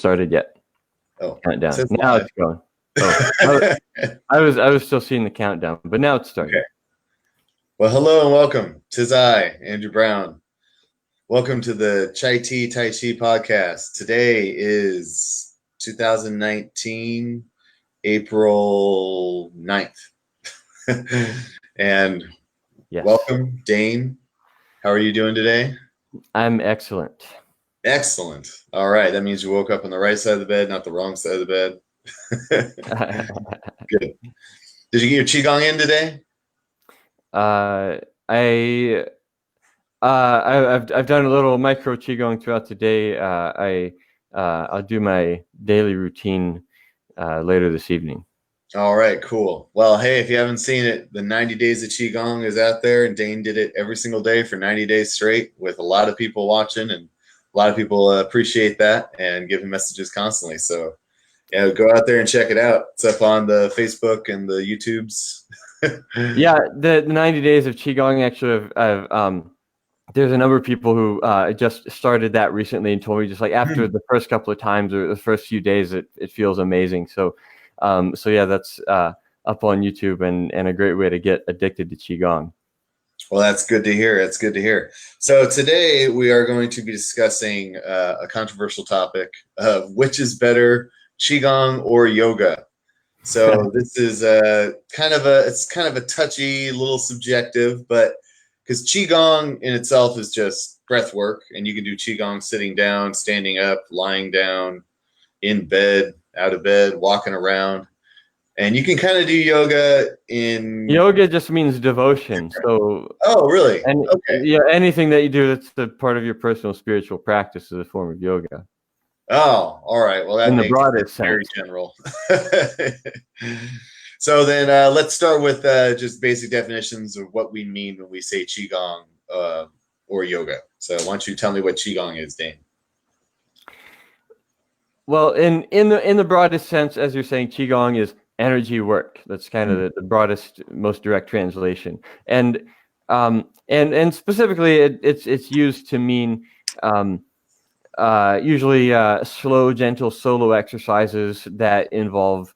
started yet. Oh, countdown. it Now live. It's going. Oh, I was still seeing the countdown, but now it's starting. Okay. Well, hello and welcome. 'Tis I, Andrew Brown. Welcome to the Chai Tea Tai Chi podcast. Today is 2019, April 9th. And Yes. welcome, Dane. How are you doing today? I'm excellent. Excellent. All right. That means you woke up on the right side of the bed, not the wrong side of the bed. Good. Did you get your Qigong in today? I've done a little micro Qigong throughout the day. I'll do my daily routine later this evening. All right, cool. Well, hey, if you haven't seen it, the 90 Days of Qigong is out there, and Dane did it every single day for 90 days straight with a lot of people watching, and a lot of people appreciate that and give him messages constantly. So, yeah, go out there and check it out. It's up on the Facebook and the YouTubes. Yeah, the 90 Days of Qigong, actually, there's a number of people who just started that recently and told me just like after the first couple of times or the first few days, it feels amazing. So yeah, that's up on YouTube and a great way to get addicted to Qigong. Well, that's good to hear. That's good to hear. So today we are going to be discussing a controversial topic of which is better, Qigong or yoga. So this is kind of a touchy, little subjective, but because Qigong in itself is just breath work, and you can do Qigong sitting down, standing up, lying down, in bed, out of bed, walking around. And you can kind of do yoga in... Yoga just means devotion. So oh, really? Okay. Yeah, anything that you do that's the part of your personal spiritual practice is a form of yoga. Oh, all right. Well, that in the makes broadest it very sense. general. So then let's start with just basic definitions of what we mean when we say Qigong or yoga. So why don't you tell me what Qigong is, Dane? Well, in the broadest sense, as you're saying, Qigong is energy work. That's kind of the broadest, most direct translation. And specifically, it's used to mean usually slow, gentle solo exercises that involve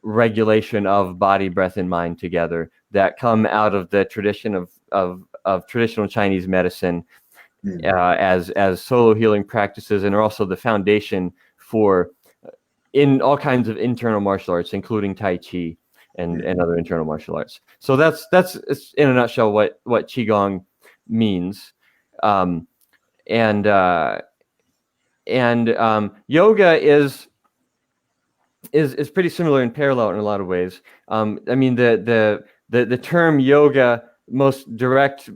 regulation of body, breath, and mind together that come out of the tradition of traditional Chinese medicine as solo healing practices, and are also the foundation for in all kinds of internal martial arts, including Tai Chi and other internal martial arts. So that's in a nutshell what Qigong means. Yoga is pretty similar in parallel in a lot of ways. I mean, the term yoga, most direct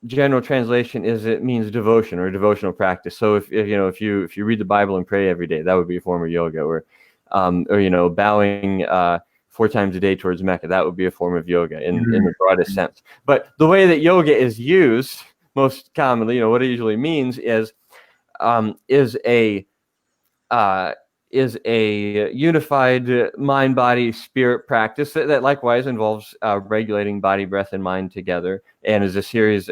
general translation is it means devotion or devotional practice. So if you read the Bible and pray every day, that would be a form of yoga. Or bowing 4 times a day towards Mecca, that would be a form of yoga in the broadest sense. But the way that yoga is used most commonly, what it usually means is a unified mind, body, spirit practice that likewise involves regulating body, breath, and mind together, and is a series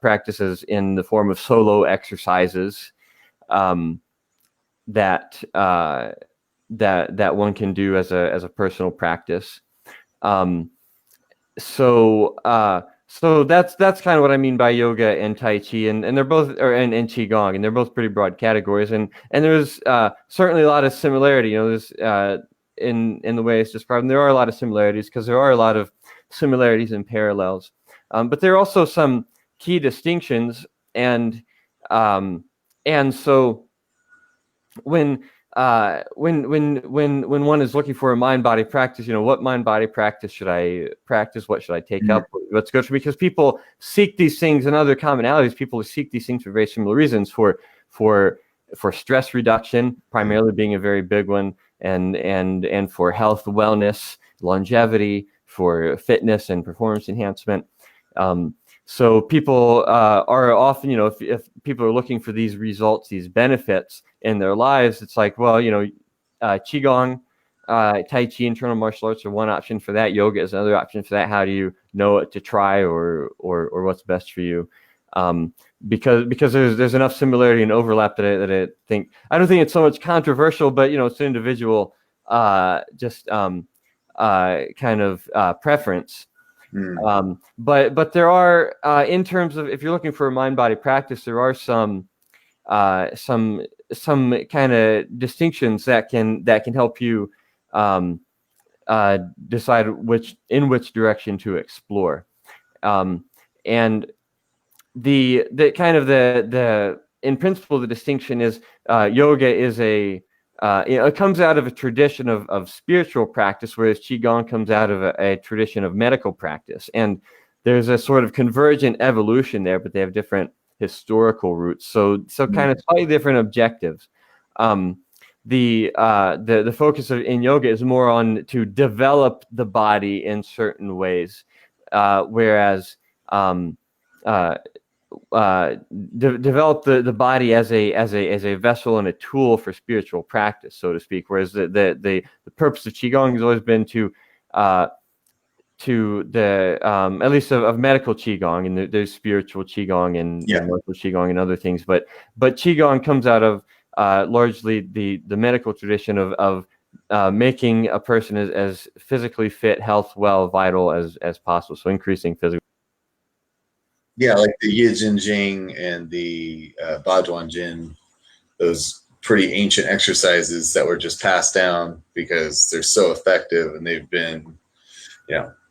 practices in the form of solo exercises that one can do as a personal practice. So that's kind of what I mean by yoga and Tai Chi, and they're both, and Qigong, and they're both pretty broad categories, and there's certainly a lot of similarity. There's in the way it's described, and there are a lot of similarities because there are a lot of similarities and parallels, but there are also some key distinctions, and so when one is looking for a mind-body practice, what mind-body practice should I practice? What should I take up? What's good for me? Because people seek these things and other commonalities. People seek these things for very similar reasons. For stress reduction, primarily being a very big one, and for health, wellness, longevity, for fitness and performance enhancement. So people are often, if people are looking for these results, these benefits in their lives, it's like, well, Qigong, Tai Chi, internal martial arts are one option for that. Yoga is another option for that. How do you know what to try or what's best for you? Because there's enough similarity and overlap that I don't think it's so much controversial, but it's an individual kind of preference. But there are in terms of, if you're looking for a mind-body practice, there are some kind of distinctions that can help you decide in which direction to explore. And the kind of the in principle, the distinction is yoga is it comes out of a tradition of spiritual practice, whereas Qigong comes out of a tradition of medical practice. And there's a sort of convergent evolution there, but they have different historical roots. So kind of slightly different objectives. The focus in yoga is more on to develop the body in certain ways, whereas develop the body as a vessel and a tool for spiritual practice, so to speak. Whereas the purpose of Qigong has always been to the at least of medical Qigong, and there's spiritual Qigong and medical Qigong and other things. But Qigong comes out of largely the medical tradition of making a person as physically fit, health, well, vital as possible. So increasing physical. Yeah, like the Yi Jin Jing and the Bajuan Jin, those pretty ancient exercises that were just passed down because they're so effective, and they've been,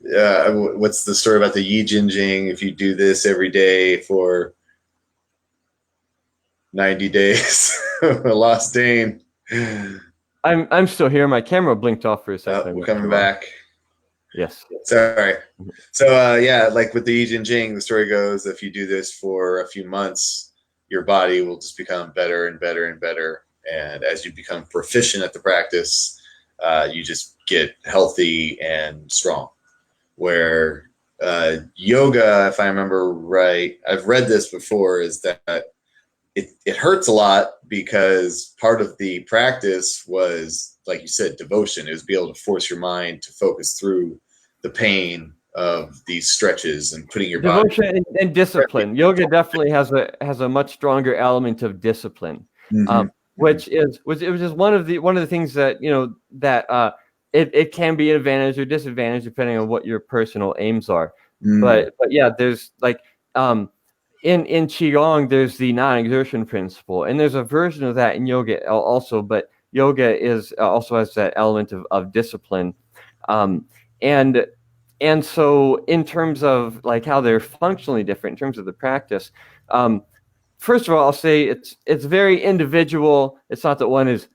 what's the story about the Yi Jin Jing? If you do this every day for 90 days, lost Dane. I'm still here. My camera blinked off for a second. We're coming back. Yes. Sorry. So like with the Yi Jin Jing, the story goes, if you do this for a few months, your body will just become better and better and better. And as you become proficient at the practice, you just get healthy and strong. Where yoga, if I remember right, I've read this before, is that it hurts a lot because part of the practice was, like you said, devotion. It was be able to force your mind to focus through the pain of these stretches and putting your devotion body and discipline. Yoga definitely has a much stronger element of discipline, which is one of the things that it can be an advantage or disadvantage depending on what your personal aims are. But yeah, there's like in Qigong, there's the non-exertion principle, and there's a version of that in yoga also. But yoga is also has that element of discipline, and so in terms of like how they're functionally different in terms of the practice. First of all, I'll say it's very individual. It's not that one is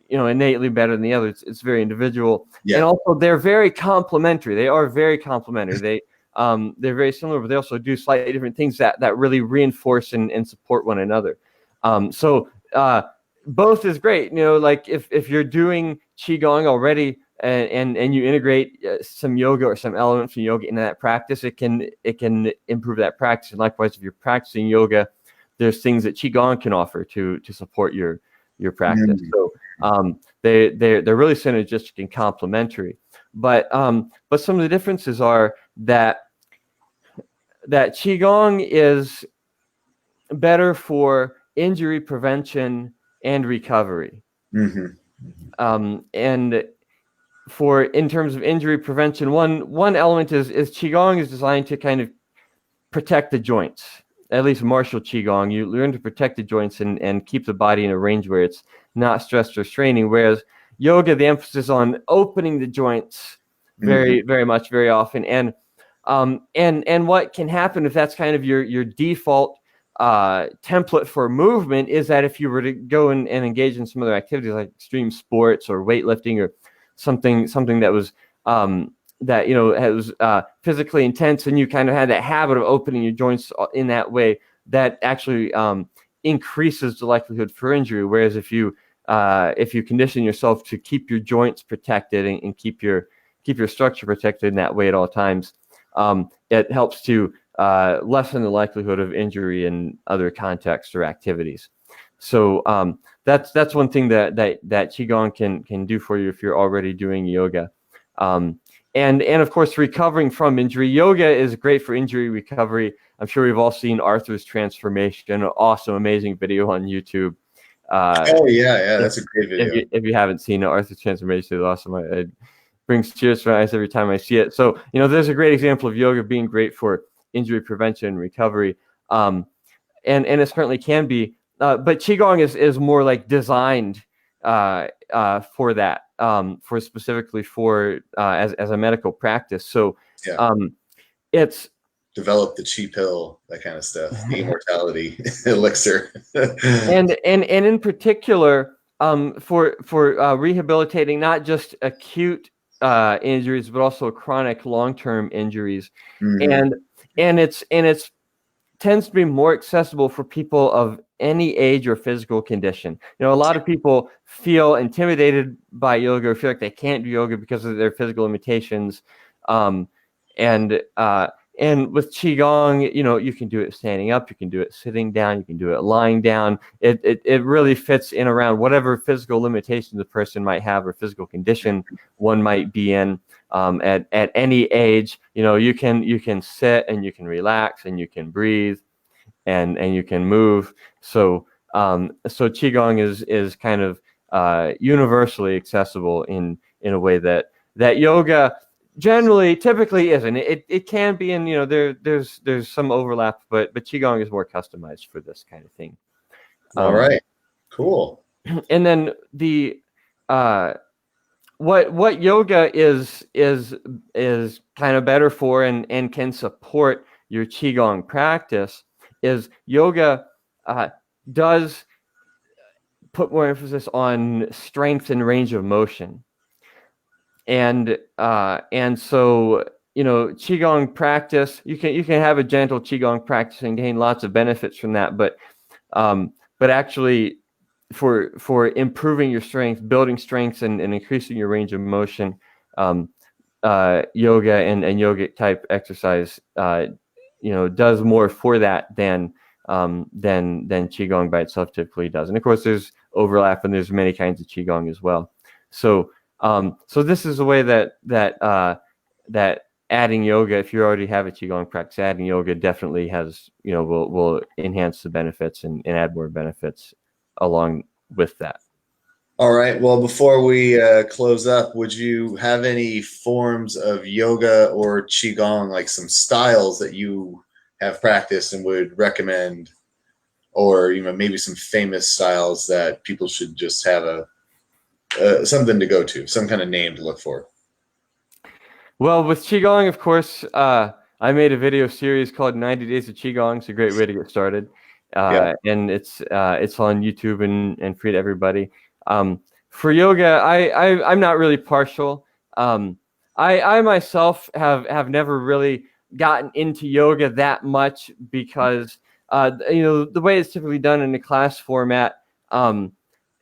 innately better than the other. It's very individual, and also they're very complementary. They are very complementary. They're very similar, but they also do slightly different things that really reinforce and support one another. So both is great. Like if you're doing Qigong already and you integrate some yoga or some elements from yoga into that practice, it can improve that practice. And likewise, if you're practicing yoga, there's things that Qigong can offer to support your practice. So they're really synergistic and complementary. But some of the differences are that Qigong is better for injury prevention and recovery. And in terms of injury prevention, one element is Qigong is designed to kind of protect the joints. At least martial Qigong, you learn to protect the joints and keep the body in a range where it's not stressed or straining. Whereas yoga, the emphasis on opening the joints very, very much, very often. And what can happen if that's kind of your default template for movement is that if you were to go and engage in some other activities like extreme sports or weightlifting or something that was physically intense, and you kind of had that habit of opening your joints in that way, that actually increases the likelihood for injury. Whereas if you condition yourself to keep your joints protected and keep your structure protected in that way at all times, it helps to lessen the likelihood of injury in other contexts or activities. So that's one thing that Qigong can do for you if you're already doing yoga. and of course recovering from injury. Yoga is great for injury recovery. I'm sure we've all seen Arthur's transformation, an awesome, amazing video on YouTube. Oh yeah, that's a great video. If you haven't seen it, Arthur's transformation is awesome. It brings tears to my eyes every time I see it. So there's a great example of yoga being great for injury prevention and recovery, and it certainly can be. But Qigong is more like designed for that, for specifically for as a medical practice. So it's develop the chi pill, that kind of stuff, the immortality elixir, and in particular for rehabilitating not just acute injuries but also chronic long-term injuries, and it's tends to be more accessible for people of any age or physical condition. A lot of people feel intimidated by yoga or feel like they can't do yoga because of their physical limitations. And with Qigong, you can do it standing up, you can do it sitting down, you can do it lying down. It really fits in around whatever physical limitations the person might have or physical condition one might be in. At any age, you can sit and you can relax and you can breathe and you can move. So Qigong is kind of universally accessible in a way that yoga typically isn't. It can be, and there's some overlap, but Qigong is more customized for this kind of thing. All right, cool. And then the what yoga is kind of better for and can support your Qigong practice is yoga does put more emphasis on strength and range of motion. And so Qigong practice, you can have a gentle Qigong practice and gain lots of benefits from that, but actually for improving your strength, building strengths and increasing your range of motion, yoga and yogic type exercise does more for that than Qigong by itself typically does. And of course there's overlap and there's many kinds of Qigong as well. So this is a way that adding yoga, if you already have a Qigong practice, adding yoga definitely has, will enhance the benefits and add more benefits along with that. All right. Well, before we close up, would you have any forms of yoga or Qigong, like some styles that you have practiced and would recommend, or maybe some famous styles that people should just have something to go to, some kind of name to look for? Well, with Qigong, of course, I made a video series called 90 Days of Qigong. It's a great way to get started. And it's on YouTube and free to everybody. For yoga, I'm not really partial. I myself have never really gotten into yoga that much because the way it's typically done in a class format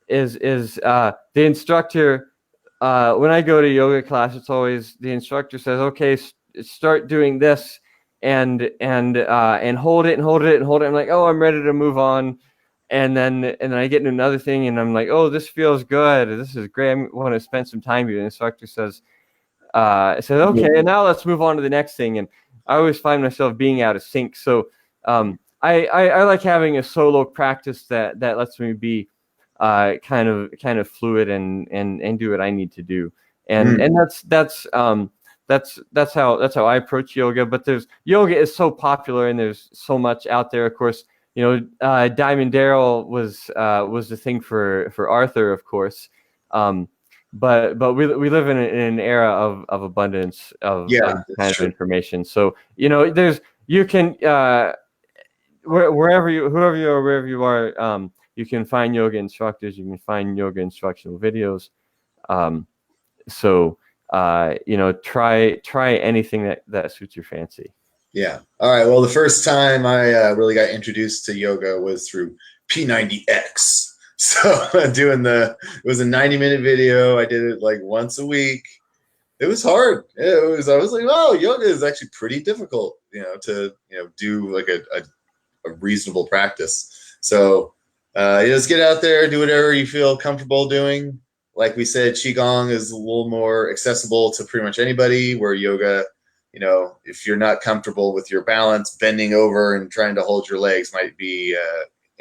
is the instructor. When I go to yoga class, it's always the instructor says, "Okay, start doing this." And hold it and hold it and hold it. I'm like, oh, I'm ready to move on. And then I get into another thing and I'm like, oh, this feels good. This is great. I want to spend some time here. And the instructor says, okay, and now let's move on to the next thing. And I always find myself being out of sync. So I like having a solo practice that lets me be kind of fluid and do what I need to do. And that's how I approach yoga. But yoga is so popular and there's so much out there. Of course, Diamond Daryl was the thing for Arthur, of course. But we live in an era of abundance of kind of information. So you can whoever you are, you can find yoga instructors. You can find yoga instructional videos. So try anything that suits your fancy. Yeah. All right. Well, the first time I really got introduced to yoga was through P90X. So it was a 90-minute video. I did it like once a week. It was hard. I was like, oh, yoga is actually pretty difficult, to do like a reasonable practice. So just get out there, do whatever you feel comfortable doing. like we said, Qigong is a little more accessible to pretty much anybody, where yoga, you know, if you're not comfortable with your balance, bending over and trying to hold your legs might be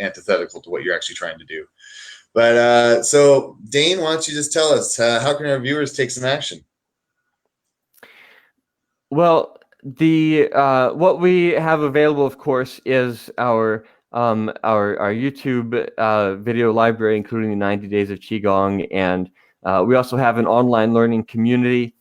antithetical to what you're actually trying to do. But so, Dane, why don't you just tell us, how can our viewers take some action? Well, the what we have available, of course, is our YouTube video library, including the 90 Days of Qigong, and we also have an online learning community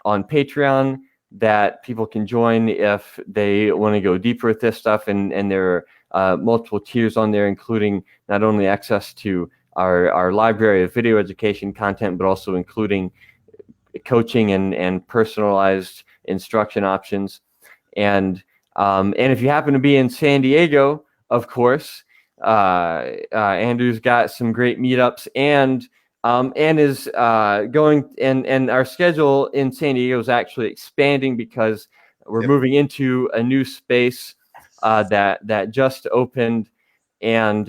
on Patreon that people can join if they want to go deeper with this stuff. And there are multiple tiers on there, including not only access to our library of video education content, but also including coaching and personalized instruction options. And if you happen to be in San Diego, of course, Andrew's got some great meetups and is going, and our schedule in San Diego is actually expanding because we're moving into a new space that just opened, and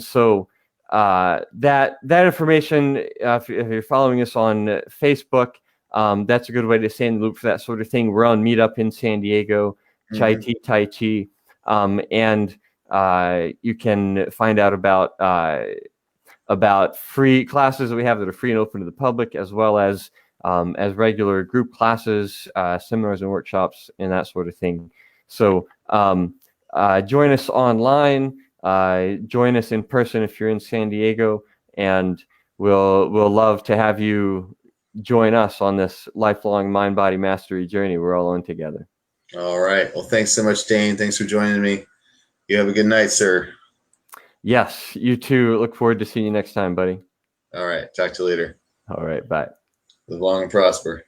so that information, if you're following us on Facebook, that's a good way to stay in the loop for that sort of thing. We're on Meetup in San Diego, Chai Tea Tai Chi, and you can find out about free classes that we have that are free and open to the public, as well as regular group classes, seminars and workshops, and that sort of thing. So join us online. Join us in person if you're in San Diego, and we'll love to have you join us on this lifelong mind-body mastery journey we're all on together. All right. Well, thanks so much, Dane. Thanks for joining me. You have a good night, sir. Yes, you too. Look forward to seeing you next time, buddy. All right. Talk to you later. All right. Bye. Live long and prosper.